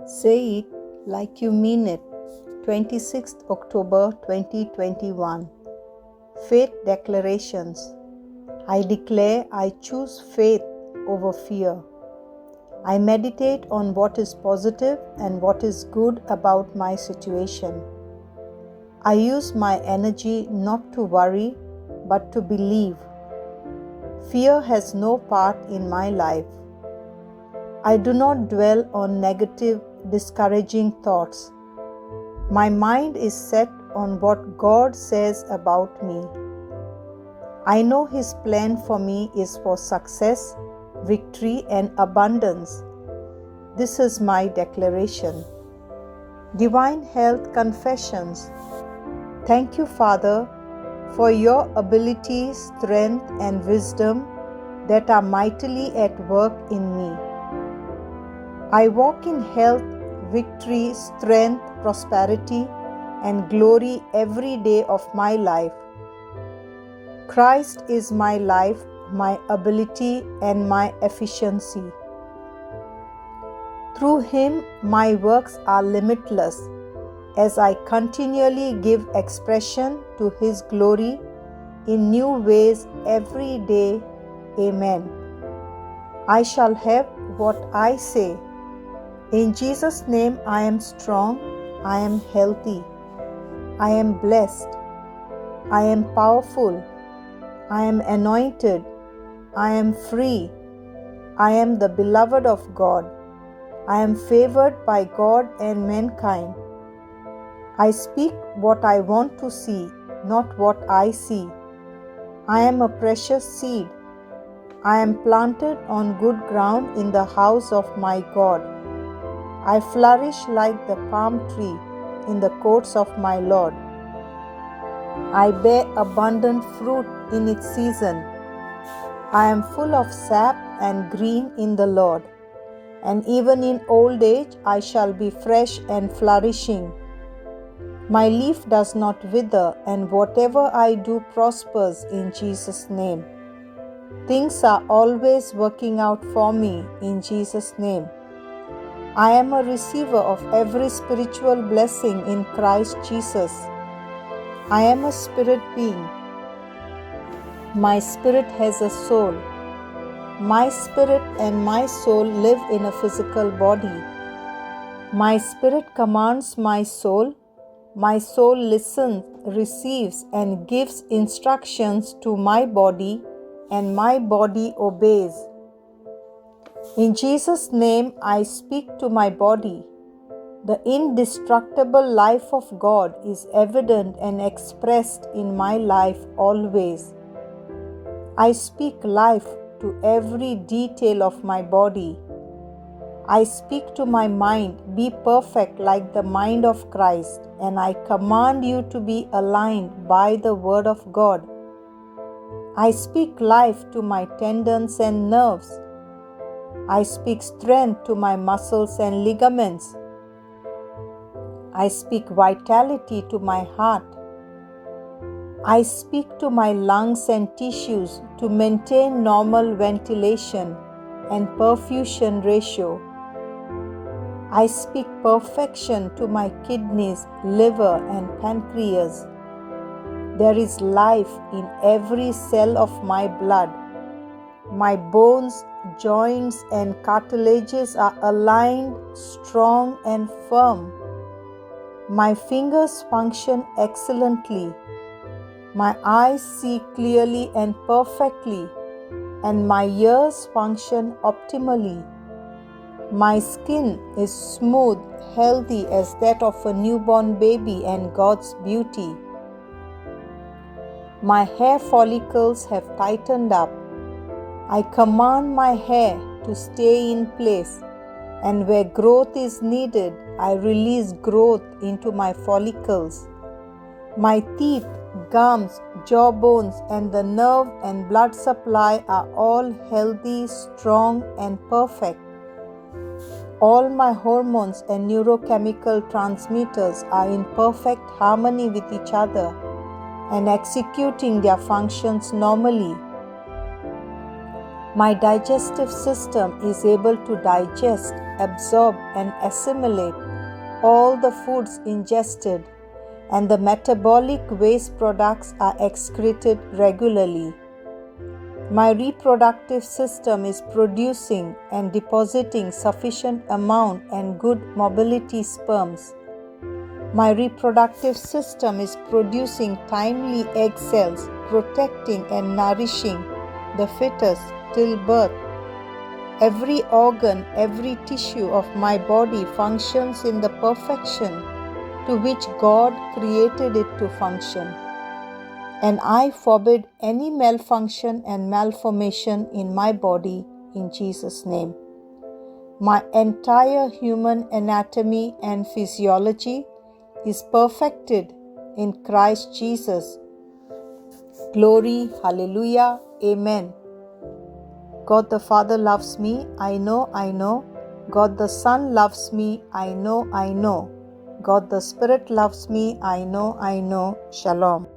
Say it like you mean it. 26th October 2021. Faith Declarations. I declare I choose faith over fear. I meditate on what is positive and what is good about my situation. I use my energy not to worry but to believe. Fear has no part in my life. I do not dwell on negative, discouraging thoughts. My mind is set on what God says about me. I know His plan for me is for success, victory, and abundance. This is my declaration. Divine Health Confessions. Thank you, Father, for your ability, strength, and wisdom that are mightily at work in me. I walk in health, victory, strength, prosperity, and glory every day of my life. Christ is my life, my ability, and my efficiency. Through Him, my works are limitless as I continually give expression to His glory in new ways every day. Amen. I shall have what I say. In Jesus' name, I am strong, I am healthy, I am blessed, I am powerful, I am anointed, I am free, I am the beloved of God, I am favored by God and mankind. I speak what I want to see, not what I see. I am a precious seed. I am planted on good ground in the house of my God. I flourish like the palm tree in the courts of my Lord. I bear abundant fruit in its season. I am full of sap and green in the Lord. And even in old age I shall be fresh and flourishing. My leaf does not wither, and whatever I do prospers in Jesus' name. Things are always working out for me in Jesus' name. I am a receiver of every spiritual blessing in Christ Jesus. I am a spirit being. My spirit has a soul. My spirit and my soul live in a physical body. My spirit commands my soul. My soul listens, receives, and gives instructions to my body, and my body obeys. In Jesus' name, I speak to my body. The indestructible life of God is evident and expressed in my life always. I speak life to every detail of my body. I speak to my mind, be perfect like the mind of Christ, and I command you to be aligned by the Word of God. I speak life to my tendons and nerves. I speak strength to my muscles and ligaments. I speak vitality to my heart. I speak to my lungs and tissues to maintain normal ventilation and perfusion ratio. I speak perfection to my kidneys, liver, and pancreas. There is life in every cell of my blood. My bones, joints, and cartilages are aligned, strong, and firm. My fingers function excellently. My eyes see clearly and perfectly, and my ears function optimally. My skin is smooth, healthy as that of a newborn baby, and God's beauty. My hair follicles have tightened up. I command my hair to stay in place, and where growth is needed, I release growth into my follicles. My teeth, gums, jawbones, and the nerve and blood supply are all healthy, strong, and perfect. All my hormones and neurochemical transmitters are in perfect harmony with each other and executing their functions normally. My digestive system is able to digest, absorb, and assimilate all the foods ingested, and the metabolic waste products are excreted regularly. My reproductive system is producing and depositing sufficient amount and good mobility sperms. My reproductive system is producing timely egg cells, protecting and nourishing the fetus till birth. Every organ, every tissue of my body functions in the perfection to which God created it to function. And I forbid any malfunction and malformation in my body in Jesus' name. My entire human anatomy and physiology is perfected in Christ Jesus. Glory, hallelujah, amen. God the Father loves me, I know. God the Son loves me, I know. God the Spirit loves me, I know. Shalom.